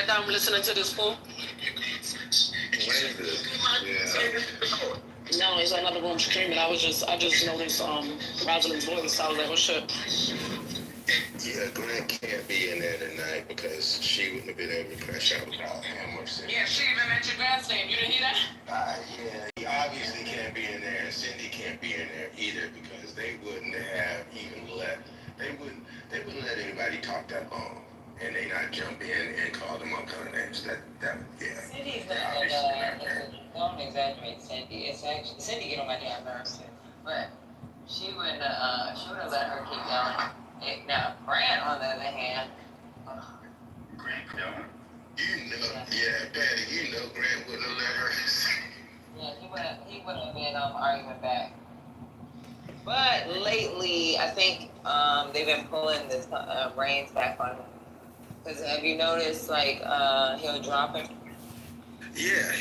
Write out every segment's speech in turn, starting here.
that I'm listening to this fool? Yeah. No, he's in another room screaming. I just noticed Rosalind's voice. I was like, oh shit. Yeah, Grant can't be in there tonight because she wouldn't have been able to crash out without him or Cindy. Yeah, she even mentioned Grant's name. You didn't hear that? Yeah, he obviously can't be in there, and Cindy can't be in there either because they wouldn't have even they wouldn't let anybody talk that long, and they not jump in and call them all kind of names. Yeah. Cindy's don't exaggerate Cindy. It's actually Cindy get on my damn nerves too, but she wouldn't let her keep going. Now, Grant, on the other hand, Grant, yeah, Patty, Grant wouldn't have let her. Yeah, he wouldn't have been arguing back. But lately, I think they've been pulling this reins back on him. Because have you noticed, like, he'll drop him? Yeah,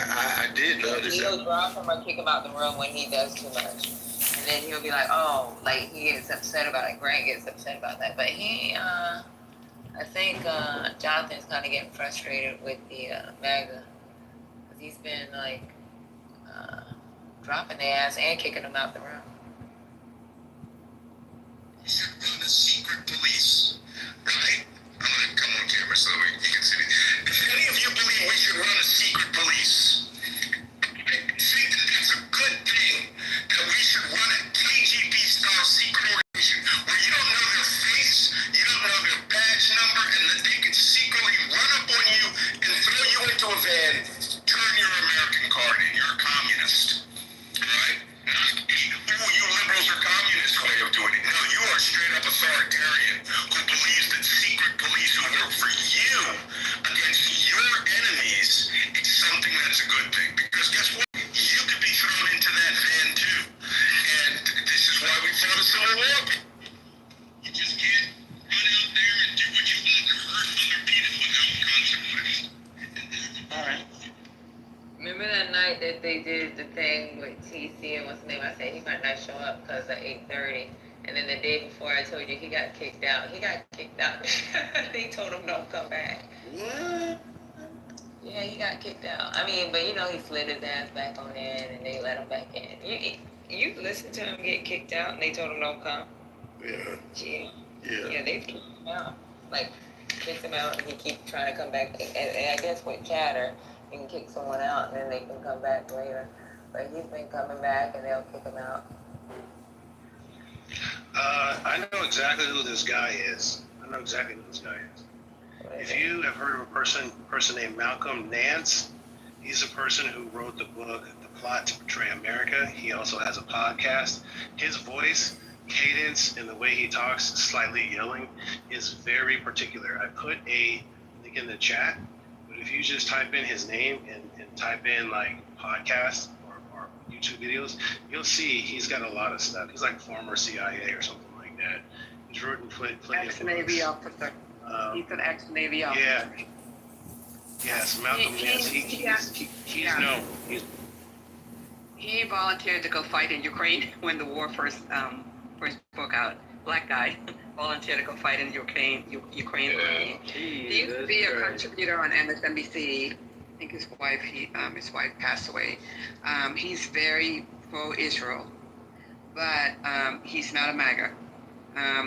I did notice that. He'll drop him or kick him out the room when he does too much. And then he'll be like, oh, like he gets upset about it. Grant gets upset about that. But I think Jonathan's kind of getting frustrated with the MAGA. Because he's been like dropping their ass and kicking them out the room. You should run a secret police, right? I'm gonna come on camera so you can see me. If any of you believe we should run a secret police, I think that that's a good thing. That we should run a KGB-style secret organization where you don't know their face, you don't know their badge number, and that they can secretly run up on you and throw you into a van, turn your American card in. You're a communist, right? You liberals are communist way of doing it. No, you are straight up authoritarian who believes that secret police who work for you against your enemies is something that's a good thing. Because guess what? You could be thrown into that van too. And this is why we fought a civil war. You just can't run out there and do what you want and hurt other people without consequences. All right. Remember that night that they did the thing with TC and what's the name? I said he might not show up because of 8:30. And then the day before I told you he got kicked out. He got kicked out. They told him don't come back. What? Yeah, he got kicked out. I mean, but he slid his ass back on in and they let him back in. You listened to him get kicked out and they told him don't come? Yeah. Yeah, they kicked him out. Like, kicked him out and he keeps trying to come back. And I guess with chatter, you can kick someone out and then they can come back later. But he's been coming back and they'll kick him out. I know exactly who this guy is. If you have heard of a person named Malcolm Nance, he's a person who wrote the book, The Plot to Betray America. He also has a podcast. His voice, cadence, and the way he talks, slightly yelling, is very particular. I put a link in the chat, but if you just type in his name and type in like podcast or YouTube videos, you'll see he's got a lot of stuff. He's like former CIA or something like that. He's written plenty of books. Ex-Navy officer. He's an ex-Navy officer. Yeah. Yes, Malcolm Nance. He's known. He volunteered to go fight in Ukraine when the war first broke out. Black guy volunteered to go fight in Ukraine. He used to be a contributor on MSNBC. I think his wife passed away. He's very pro-Israel, but he's not a MAGA.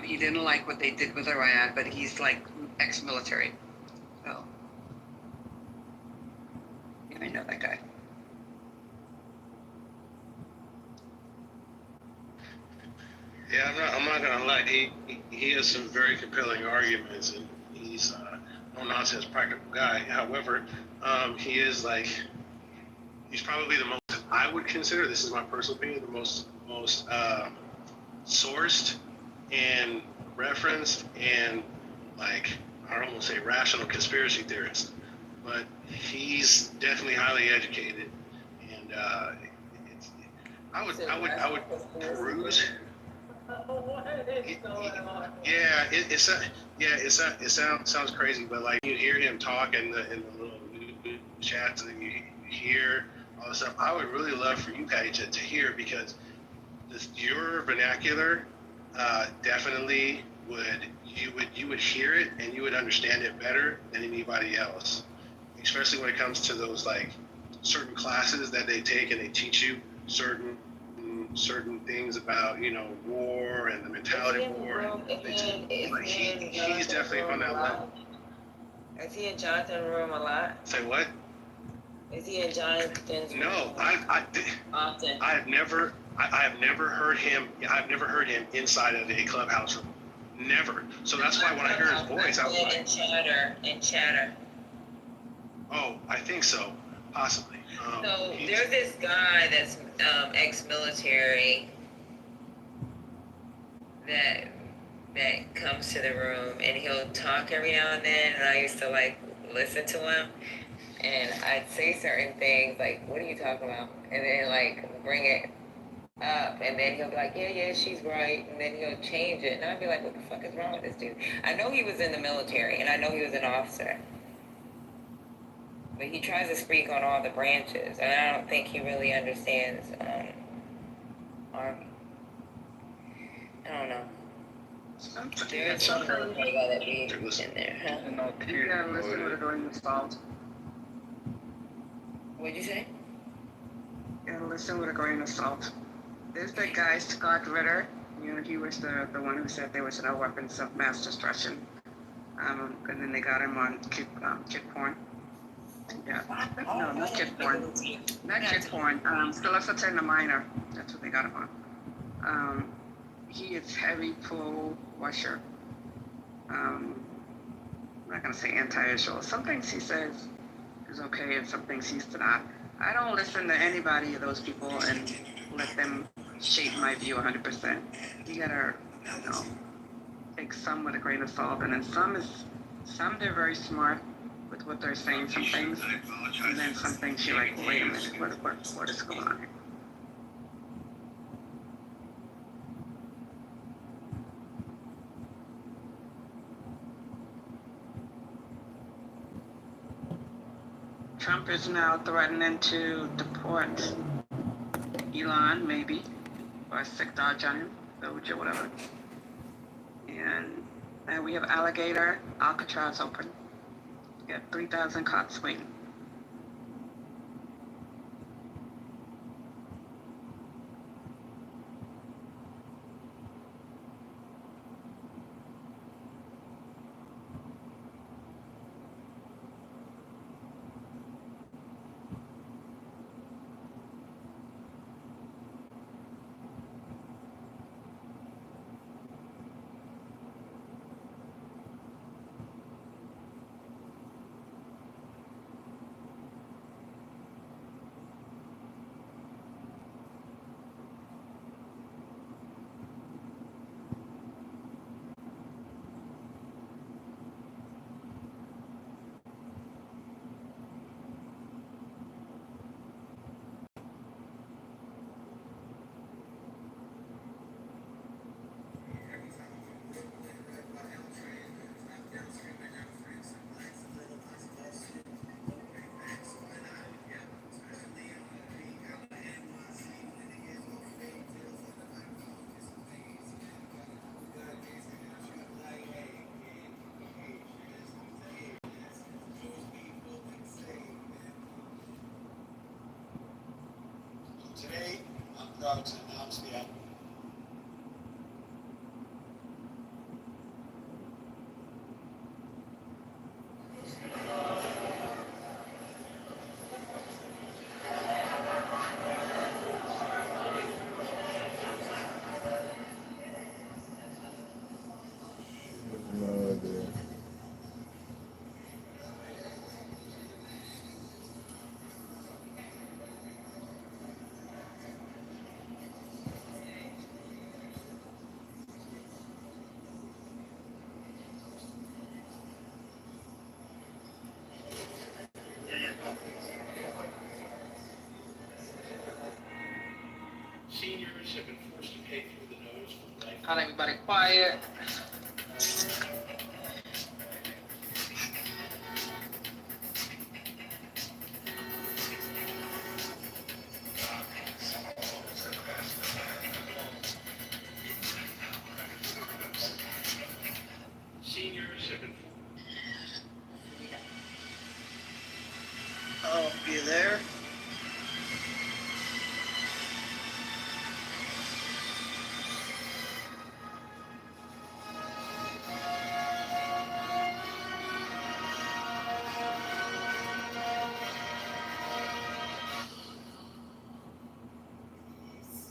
He didn't like what they did with Iran, but he's like ex-military. So, I know that guy. Yeah, I'm not gonna lie. He has some very compelling arguments, and he's no nonsense practical guy. However, he is he's probably the most, I would consider, this is my personal opinion, the most sourced and referenced and I don't want to say rational conspiracy theorist, but he's definitely highly educated, and I would peruse. It sounds crazy, but like you hear him talk in the little chats, and then you hear all this stuff. I would really love for you, Patty, to hear, because your vernacular definitely you would hear it and you would understand it better than anybody else, especially when it comes to those like certain classes that they take and they teach you certain things about war and the mentality of war. He's definitely on that level. Is he in Jonathan's room a lot? Say what? Is he in Jonathan's room? No, Often. I have never heard him. I've never heard him inside of a clubhouse room. Never. So that's why when I hear his voice, I was like, in chatter. oh, I think so, possibly. So there's this guy that's ex-military that comes to the room and he'll talk every now and then, and I used to like listen to him, and I'd say certain things like, "What are you talking about?" and then like bring it up, and then he'll be like, "Yeah, she's right," and then he'll change it, and I'd be like, "What the fuck is wrong with this dude?" I know he was in the military, and I know he was an officer. But he tries to speak on all the branches, and I don't think he really understands Army. I don't know. There's some military guy that be in there, huh? You gotta listen to it during the salt. What'd you say? You gotta listen with a grain of salt. There's that guy, Scott Ritter. He was the one who said there was no weapons of mass destruction. And then they got him on kid porn. Yeah. No, not kid porn. Not kid porn. Solicitor the minor. That's what they got him on. He is heavy pull washer. I'm not gonna say anti-Israel. Some things he says is okay, and some things he's not. I don't listen to anybody of those people and let them shape my view 100%. You gotta, take some with a grain of salt, and then some they're very smart with what they're saying, some things, and then some things you're like, wait a minute, what is going on here? Trump is now threatening to deport Elon, maybe, or a sick dodge on him, Doge or whatever. And we have Alligator, Alcatraz open. We got 3,000 cots waiting. Today, I'm proud to announce the Seniors have been forced to pay through the nose for life. Got everybody quiet. You there?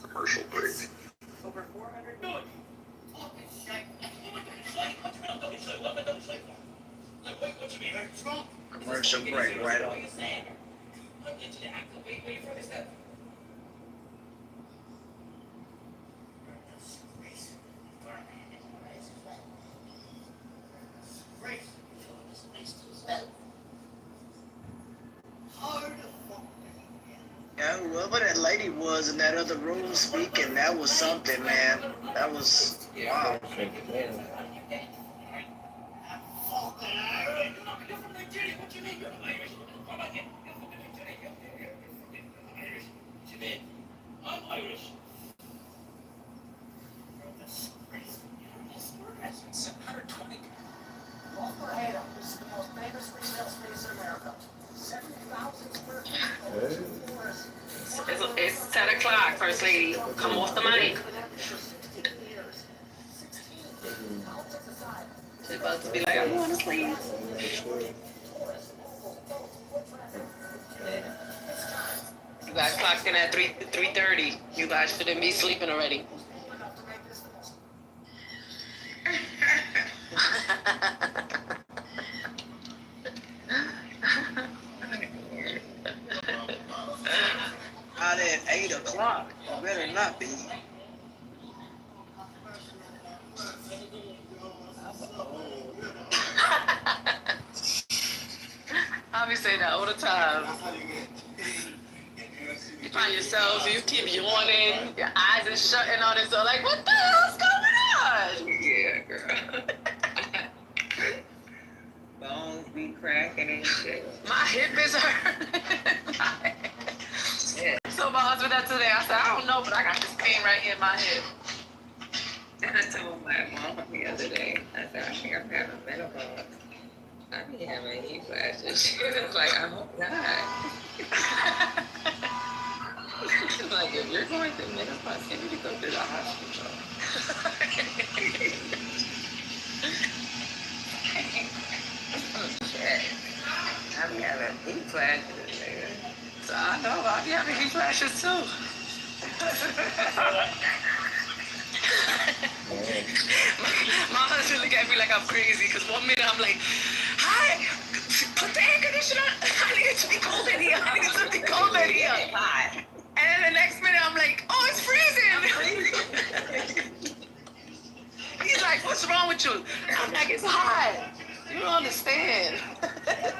Commercial break. Over 400 million. Commercial break, right on. Yeah, whoever that lady was in that other room speaking, that was something, man. That was, wow. I'm Irish. It's 10 o'clock, First Lady. Come off the mic. They're about to be like, I'm going to sleep. You guys clocked in at 3:30. You guys shouldn't be sleeping already. Out at 8 o'clock. You better not be. I'll be saying that all the time. You find yourself, you keep yawning, your eyes are shutting on it, so like, what the hell's going on? Yeah, girl. Bones be cracking and shit. My hip is hurting. Yeah. So my husband that today, I said, I don't know, but I got this pain right here in my hip. And I told my mom the other day, I said, I think I'm having menopause. I be having heat flashes. She was like, I hope not. She's like, if you're going through menopause, you need to go to the hospital. Oh, shit. I be having heat flashes, nigga. So I know, I'll be having heat flashes too. My husband look at me like I'm crazy because one minute I'm like, hi, put the air conditioner on. I need it to be cold in here. I need it to be cold in here. Hot. And then the next minute I'm like, oh, it's freezing. He's like, what's wrong with you? I'm like, it's hot. You don't understand.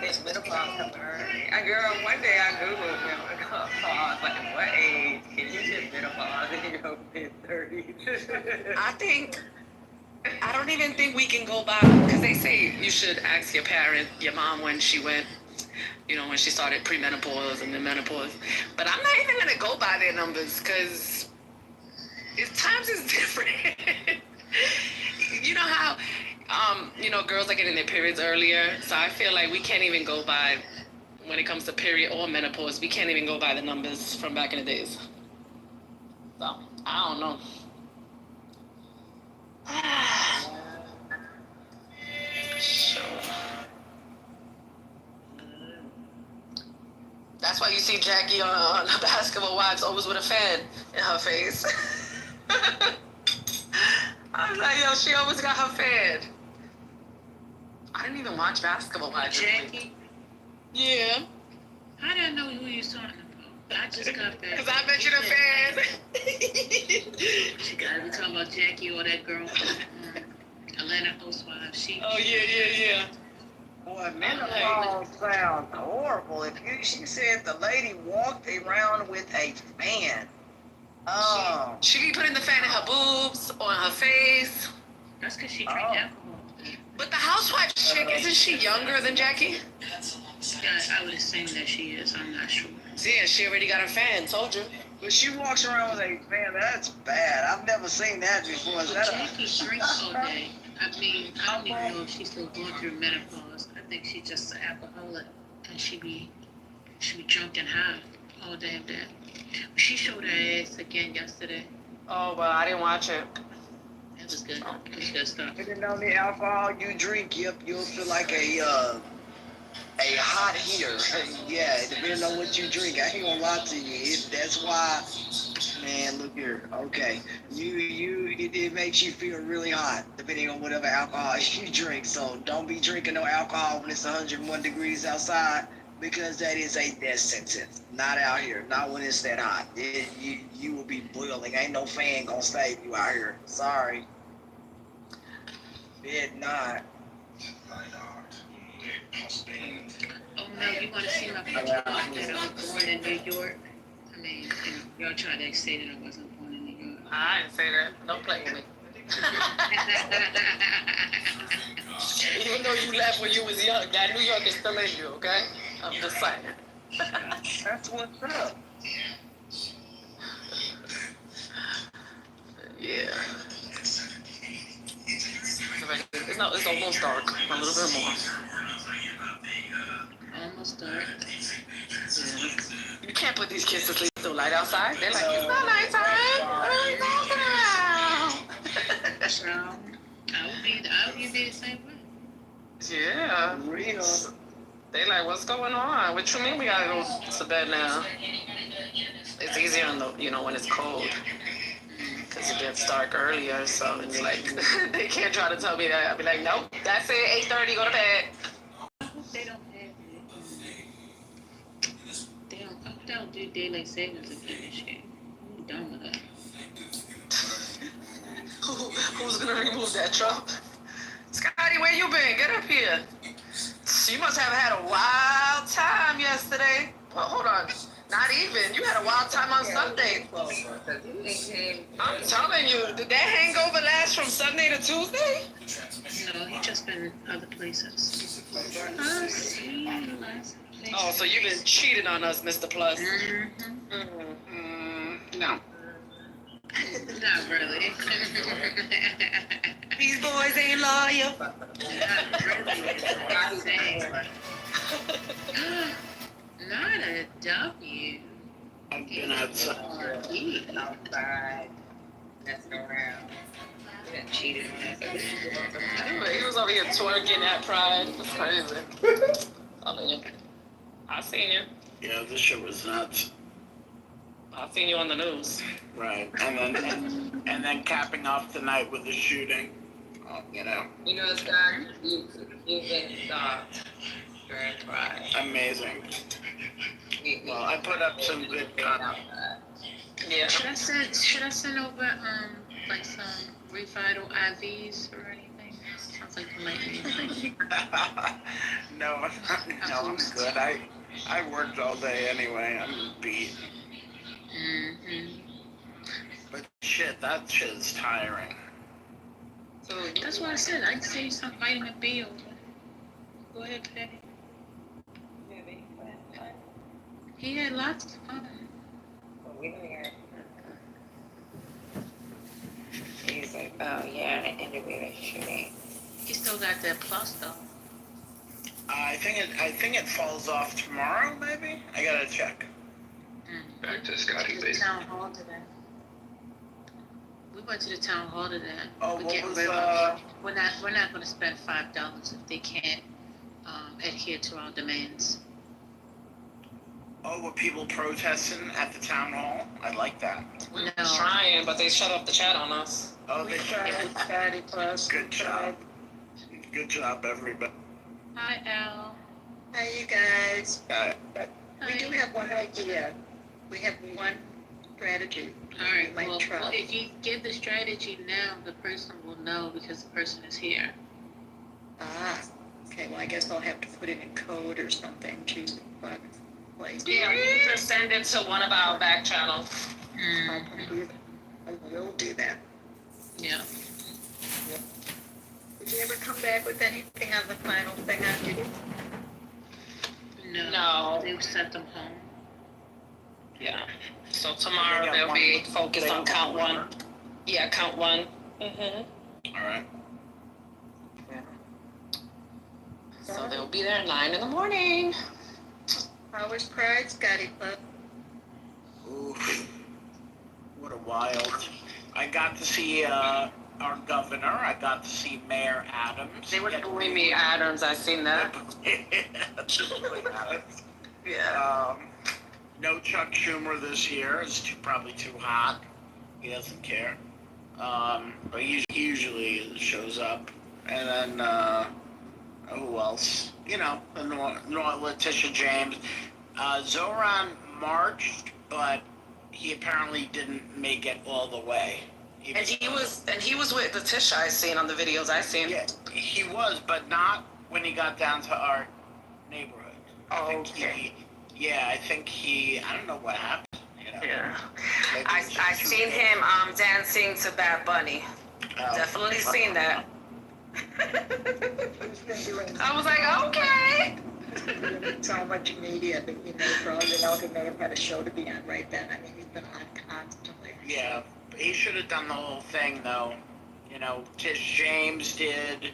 It's menopause coming early. Girl, one day I Googled menopause, like, what age can you get menopause in your mid-30s? I don't even think we can go by, because they say you should ask your mom when she went, when she started premenopause and then menopause. But I'm not even going to go by their numbers, because times is different. You know how, girls are getting their periods earlier, so I feel like we can't even go by, when it comes to period or menopause, we can't even go by the numbers from back in the days. So, I don't know. So, that's why you see Jackie on Basketball Wives always with a fan in her face. I was like, yo, she always got her fan. I didn't even watch Basketball Wives. Jackie? Yeah. I didn't know who you was talking about. I just got that. Because I bet you the fan. She gotta be talking about Jackie or that girl from Atlanta Housewives. Oh, yeah. Boy, menopause sounds horrible. She said the lady walked around with a fan. Oh. She be putting the fan in her boobs or in her face. That's because she drank alcohol. But the housewife chick, isn't she younger than Jackie? Yeah, I would assume that she is. I'm not sure. Yeah, she already got her fan, told you. But she walks around with a fan. That's bad. I've never seen that before. Is that Jackie drinks all day. I mean, I don't even know if she's still going through menopause. I think she's just an alcoholic, and she be She was drunk and high all damn day. She showed her ass again yesterday. Oh, well, I didn't watch it. It was good. It was good stuff. Depending on the alcohol you drink, you'll feel like a hot heater. Yeah, depending on what you drink. I ain't gonna lie to you. That's why, man, look here. Okay. It makes you feel really hot, depending on whatever alcohol you drink. So don't be drinking no alcohol when it's 101 degrees outside, because that is a death sentence. Not out here. Not when it's that hot. You will be boiling. Ain't no fan gonna save you out here. Sorry. Bid not. Oh no, you want to see my picture that I was born in New York? I mean, and y'all tried to say that I wasn't born in New York. I didn't say that. Don't play with me. Even though you left when you was young, that New York is still in you, okay? I'm just saying. That's what's up. Yeah. It's almost dark. A little bit more. Almost dark. Yeah. You can't put these kids to sleep till light outside. They're like, it's not nighttime. What are we talking about? So, I would be the same way. Yeah. Real. They like, what's going on? What you mean we gotta go to bed now? It's easier on the, when it's cold. Because it gets dark earlier, so it's like, they can't try to tell me that. I'll be like, nope, that's it, 8:30, go to bed. I hope they don't have it. They don't do daylight savings again this year. I'm done with that. Who's gonna remove that, Trump? Scotty, where you been? Get up here. You must have had a wild time yesterday. Well, hold on. Not even. You had a wild time on Sunday. I'm telling you, did that hangover last from Sunday to Tuesday? No, he just been other places. Oh, see, Oh, so you've been cheating on us, Mr. Plus. No. Not really. These boys ain't loyal. Not really. I'm saying. Not a W. I've been outside. Outside, messing around. He done cheated on us. He was over here twerking at Pride. It's crazy. I seen you. Yeah, this shit was nuts. I seen you on the news. Right, and then capping off the night with the shooting. You know, Scott, you've been stopped during Pride. Amazing. Well, I put up some good content. Yeah. Should I send over like some revital IVs or anything? Sounds like you might need. No, I'm good. I worked all day anyway. I'm beat. But shit, that shit's tiring. So that's what I said. I can send you some vitamin B over. Go ahead, Patty. He had lots of fun. He's like, oh yeah, an interview shooting. He still got that plus though. I think it falls off tomorrow, maybe. I gotta check. Back to Scotty We went to the Base. town hall today. We went to the town hall today. Oh, We're what getting was rid of. We're not going to spend $5 if they can't adhere to our demands. Oh, were people protesting at the town hall? I like that. We were trying, but they shut off the chat on us. Oh, they tried. Patty Plus. Good job. Good job, everybody. Hi, Al. Hi, you guys. Got We do have one idea. We have one strategy. All right. You might Well, try. if you give the strategy now, the person will know because the person is here. Ah, okay, well, I guess I'll have to put it in code or something, choose the place. Yeah, you can just send it to one of our back channels. I will do that. Yeah. Did you ever come back with anything on the final thing I did? No. They sent them home. Yeah. So tomorrow they'll be focused on count one. Yeah, count one. All right. So they'll be there at 9 in the morning. How was Pride, Scotty Club? Oof. What a wild. I got to see our governor. I got to see Mayor Adams. They were booing me, Adams. I seen that. Adams. Yeah. No Chuck Schumer this year. It's probably too hot. He doesn't care. But he usually shows up. And then, who else? You know, Letitia James. Zoran marched, but he apparently didn't make it all the way. And he was with Letitia. I seen on the videos I seen. Yeah, he was, but not when he got down to our neighborhood. Oh, okay. I think I don't know what happened. You know? Yeah. I seen him dancing to Bad Bunny. Definitely seen that. I was like, okay. So much media that for all you know, he may have had a show to be on right then. I mean, he's been on constantly. Yeah, he should have done the whole thing though. You know, Tish James did,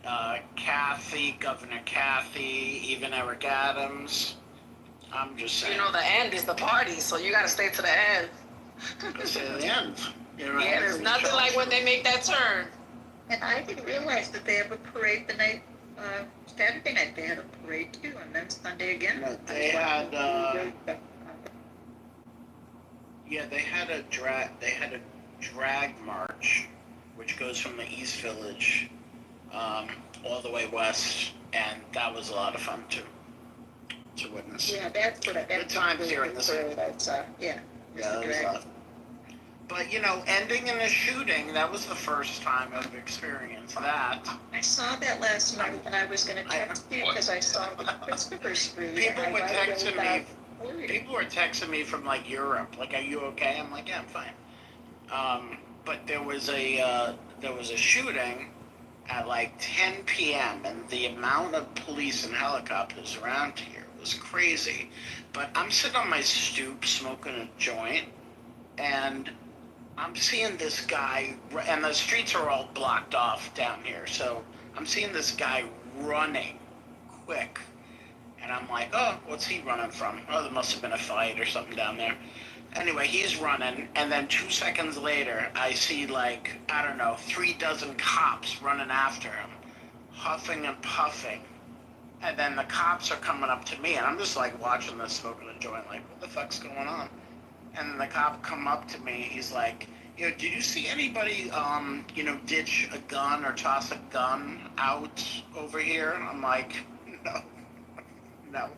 Governor Kathy, even Eric Adams. I'm just saying. You know, the end is the party, so you got to stay to the end. To the end. You know, yeah, there's nothing like when they make that turn. And I didn't realize that they have a parade the night, Saturday night they had a parade too, and then Sunday again. No, they had, they had a drag march, which goes from the East Village, all the way west, and that was a lot of fun too, to witness. Yeah, that's what I. Good times here in the city. Yeah. Yeah, that was a lot. But, you know, ending in a shooting, that was the first time I've experienced that. I saw that last night, and I was going to text you because I saw the Christopher Street. People were texting me from, like, Europe. Like, are you okay? I'm like, yeah, I'm fine. But there was a shooting at, like, 10 p.m., and the amount of police and helicopters around here was crazy. But I'm sitting on my stoop smoking a joint, and I'm seeing this guy, and the streets are all blocked off down here, so I'm seeing this guy running quick, and I'm like, oh, what's he running from? Oh, there must have been a fight or something down there. Anyway, he's running, and then 2 seconds later, I see, like, I don't know, 36 cops running after him, huffing and puffing, and then the cops are coming up to me, and I'm just, like, watching this, smoking a joint, like, what the fuck's going on? And then the cop come up to me, he's like, you know, did you see anybody, ditch a gun or toss a gun out over here? And I'm like, no,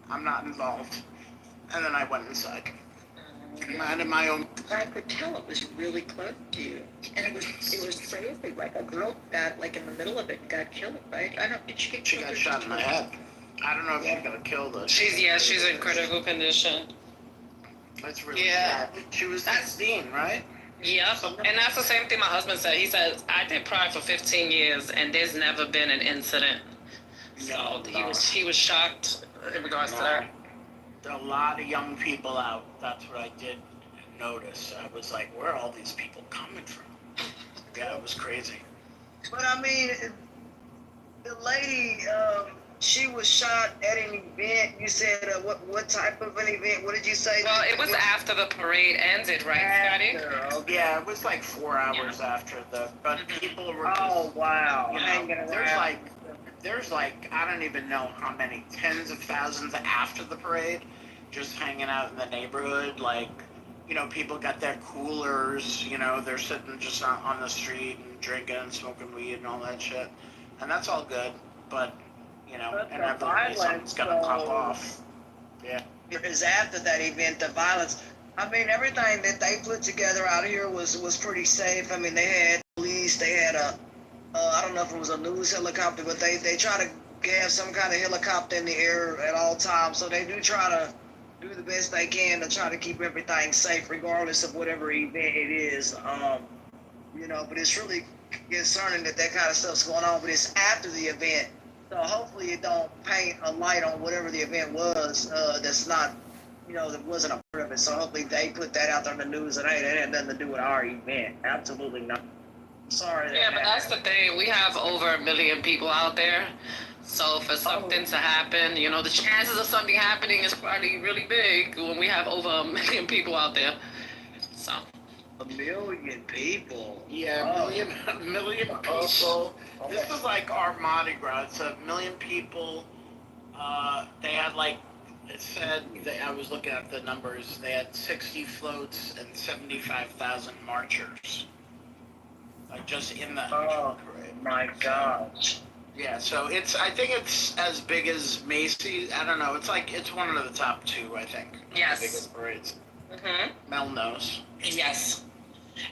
I'm not involved. And then I went inside. Minded my own. I could tell it was really close to you. And it was crazy, like a girl got, like, in the middle of it and got killed, right? Did she get killed? She got shot in the head. I don't know if she got killed though. She's in critical condition. That's really sad. She was 16, right? Yeah, and that's the same thing my husband said. He said, I did Pride for 15 years, and there's never been an incident. So he was shocked in regards to that. There are a lot of young people out. That's what I did notice. I was like, where are all these people coming from? Yeah, it was crazy. But I mean, the lady, she was shot at an event. You said what type of an event? What did you say? Well, it was after the parade ended, right, Scotty? Okay. Yeah, it was like 4 hours after but people were just, oh wow, you know, hanging around. There's like I don't even know how many tens of thousands after the parade, just hanging out in the neighborhood. Like, you know, people got their coolers. You know, they're sitting just on the street and drinking and smoking weed and all that shit, and that's all good. But you know, inevitably something's gonna pop off. Yeah. Is after that event, the violence. I mean, everything that they put together out here was pretty safe. I mean, they had police, they had I don't know if it was a news helicopter, but they try to have some kind of helicopter in the air at all times. So they do try to do the best they can to try to keep everything safe, regardless of whatever event it is. You know, but it's really concerning that kind of stuff's going on, but it's after the event. So hopefully it don't paint a light on whatever the event was that's not, you know, that wasn't a part of it. So hopefully they put that out there in the news and, hey, that had nothing to do with our event. Absolutely not. Sorry. Yeah, but that's the thing. We have over 1 million people out there. So for something to happen, you know, the chances of something happening is probably really big when we have over 1 million people out there. So. 1 million people. Yeah, a million people. This was like our Mardi Gras. It's 1 million people. They had like, it said, I was looking at the numbers, they had 60 floats and 75,000 marchers. Like just in the... Oh, my gosh. Yeah, so I think it's as big as Macy's. I don't know. It's one of the top 2, I think. Yes. The biggest parades. Mm-hmm. Mel knows. Yes.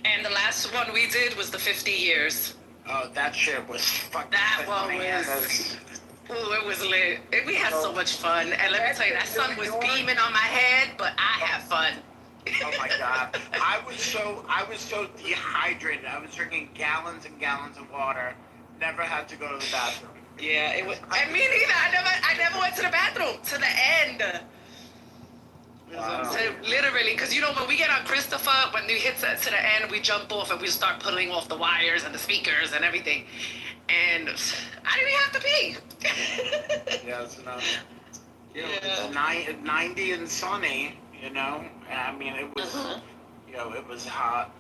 And the last one we did was the 50 years. Oh, that shit was fucking... That one was... Ooh, it was lit. We had so much fun. And let me tell you, that sun was beaming on my head, but I had fun. Oh my God. I was so dehydrated. I was drinking gallons and gallons of water. Never had to go to the bathroom. Yeah, it was. And me neither. I never went to the bathroom to the end. Wow. So literally, because you know when we get on Christopher, when we hit to the end, we jump off and we start pulling off the wires and the speakers and everything. And I didn't even have to pee. Yeah, it's enough. Yeah, it was 90 and sunny. You know, I mean, it was, you know, it was hot,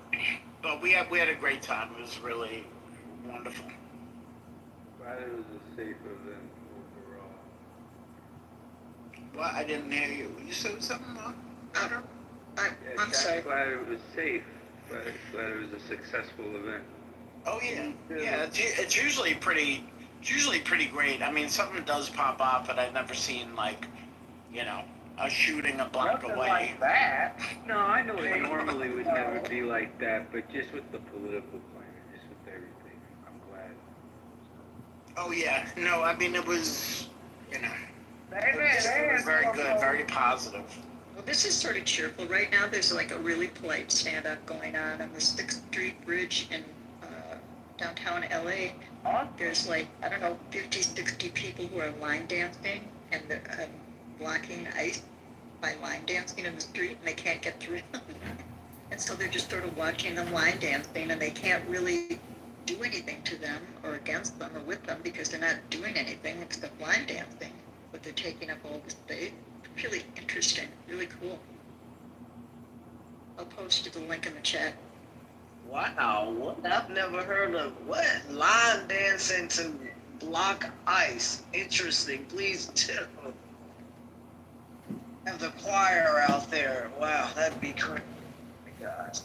but we had a great time. It was really wonderful. Glad it was a safe event overall. What? I didn't hear you. You said something, Peter? I'm sorry. Glad it was safe. Glad it was a successful event. Oh yeah, yeah. It's usually pretty great. I mean, something does pop up, but I've never seen like, you know, a shooting a block Nothing away. like that. No, I know it normally would never be like that, but just with the political climate, just with everything, I'm glad. Oh yeah, no, I mean it was, you know, it was very good, very positive. Well, this is sort of cheerful. Right now, there's like a really polite stand-up going on the 6th Street Bridge in downtown LA. There's like, I don't know, 50, 60 people who are line dancing and they're blocking ice by line dancing in the street, and they can't get through them. And so they're just sort of watching them line dancing, and they can't really do anything to them or against them or with them because they're not doing anything except line dancing, but they're taking up all the space. Really interesting, really cool. I'll post you the link in the chat. Wow, what? I've never heard of what? Line dancing to block ice. Interesting. Please tell. Have the choir out there. Wow, that'd be great. Oh my gosh.